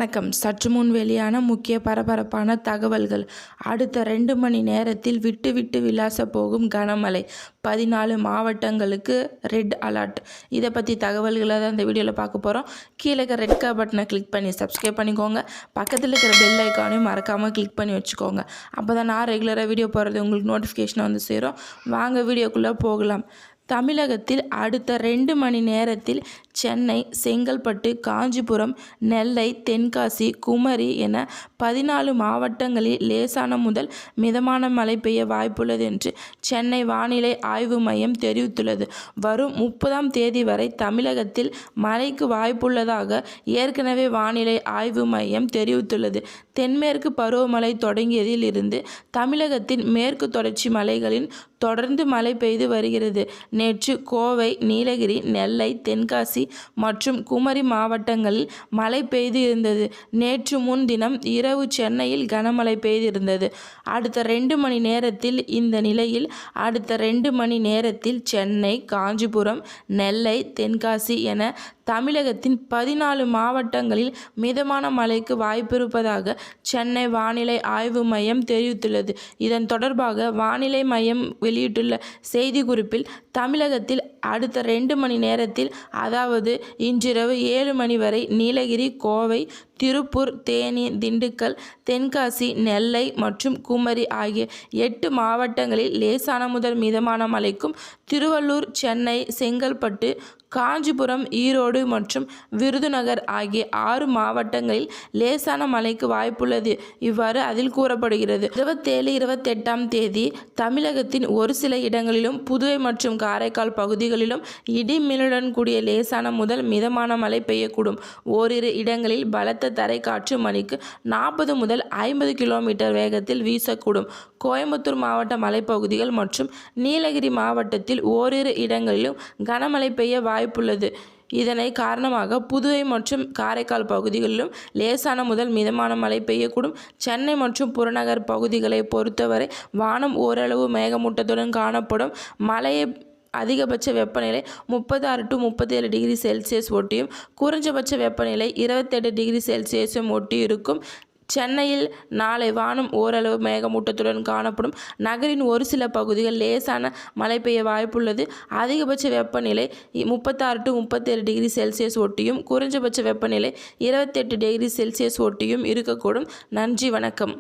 வணக்கம். சற்று முன் வெளியான முக்கிய பரபரப்பான தகவல்கள். அடுத்த 2 மணி நேரத்தில் விட்டு விட்டு விளாச போகும் கனமழை. 14 மாவட்டங்களுக்கு ரெட் அலர்ட். இதை பற்றி தகவல்களை தான் இந்த வீடியோவில் பார்க்க போகிறோம். கீழே இருக்கிற ரெட் கலர் பட்டனை கிளிக் பண்ணி சப்ஸ்கிரைப் பண்ணிக்கோங்க. பக்கத்தில் இருக்கிற பெல் ஐக்கானையும் மறக்காமல் கிளிக் பண்ணி வச்சுக்கோங்க. அப்போ தான் நான் ரெகுலராக வீடியோ போடுறது உங்களுக்கு நோட்டிஃபிகேஷன் வந்து சேரும். வாங்க வீடியோக்குள்ளே போகலாம். தமிழகத்தில் அடுத்த 2 மணி நேரத்தில் சென்னை, செங்கல்பட்டு, காஞ்சிபுரம், நெல்லை, தென்காசி, குமரி என 14 மாவட்டங்களில் லேசான முதல் மிதமான மழை பெய்ய வாய்ப்புள்ளது என்று சென்னை வானிலை ஆய்வு மையம் தெரிவித்துள்ளது. வரும் 30ஆம் தேதி வரை தமிழகத்தில் மழைக்கு வாய்ப்புள்ளதாக ஏற்கனவே வானிலை ஆய்வு மையம் தெரிவித்துள்ளது. தென்மேற்கு பருவமழை தொடங்கியதில் இருந்து தமிழகத்தின் மேற்கு தொடர்ச்சி மலைகளின் தொடர்ந்து மழை பெய்து வருகிறது. நேற்று கோவை, நீலகிரி, நெல்லை, தென்காசி மற்றும் குமரி மாவட்டங்களில் மழை பெய்து இருந்தது. நேற்று முன்தினம் இரவு சென்னையில் கனமழை பெய்திருந்தது. அடுத்த 2 மணி நேரத்தில் இந்த நிலையில் அடுத்த 2 மணி நேரத்தில் சென்னை, காஞ்சிபுரம், நெல்லை, தென்காசி என தமிழகத்தின் 14 மாவட்டங்களில் மிதமான மழைக்கு வாய்ப்பிருப்பதாக சென்னை வானிலை ஆய்வு மையம் தெரிவித்துள்ளது. இதன் தொடர்பாக வானிலை மையம் வெளியிட்டுள்ள செய்திக்குறிப்பில் தமிழகத்தில் அடுத்த 2 மணி நேரத்தில் அதாவது இன்றிரவு 7 மணி வரை நீலகிரி, கோவை, திருப்பூர், தேனி, திண்டுக்கல், தென்காசி, நெல்லை மற்றும் குமரி ஆகிய 8 மாவட்டங்களில் லேசான முதல் மிதமான மழைக்கும், திருவள்ளூர், சென்னை, செங்கல்பட்டு, காஞ்சிபுரம், ஈரோடு மற்றும் விருதுநகர் ஆகிய 6 மாவட்டங்களில் லேசான மழைக்கு வாய்ப்புள்ளது. இவ்வாறு அதில் கூறப்படுகிறது. 27, 28ஆம் தேதி தமிழகத்தின் ஒரு சில இடங்களிலும், புதுவை மற்றும் காரைக்கால் பகுதிகளிலும் இடி மின்னலுடன் கூடிய லேசான முதல் மிதமான மழை பெய்யக்கூடும். ஓரிரு இடங்களில் பலத்த தரைக்காற்று மணிக்கு 40 முதல் 50 கிலோமீட்டர் வேகத்தில் வீசக்கூடும். கோயம்புத்தூர் மாவட்ட மலைப்பகுதிகள் மற்றும் நீலகிரி மாவட்டத்தில் ஓரிரு இடங்களிலும் கனமழை பெய்ய வாய்ப்புள்ளது. இதனை காரணமாக புதுவை மற்றும் காரைக்கால் பகுதிகளிலும் லேசான முதல் மிதமான மழை பெய்யக்கூடும். சென்னை மற்றும் புறநகர் பகுதிகளை பொறுத்தவரை வானம் ஓரளவு மேகமூட்டத்துடன் காணப்படும். மழையை அதிகபட்ச வெப்பநிலை 36 to 37 டிகிரி செல்சியஸ் ஒட்டியும், குறைஞ்சபட்ச வெப்பநிலை 28 டிகிரி செல்சியஸும் ஒட்டி இருக்கும். சென்னையில் நாளை வானம் ஓரளவு மேகமூட்டத்துடன் காணப்படும். நகரின் ஒரு சில பகுதிகள் லேசான மழை பெய்ய வாய்ப்புள்ளது. அதிகபட்ச வெப்பநிலை 36 to 37 டிகிரி செல்சியஸ் ஒட்டியும், குறைஞ்சபட்ச வெப்பநிலை 28 டிகிரி செல்சியஸ் ஒட்டியும் இருக்கக்கூடும். நன்றி, வணக்கம்.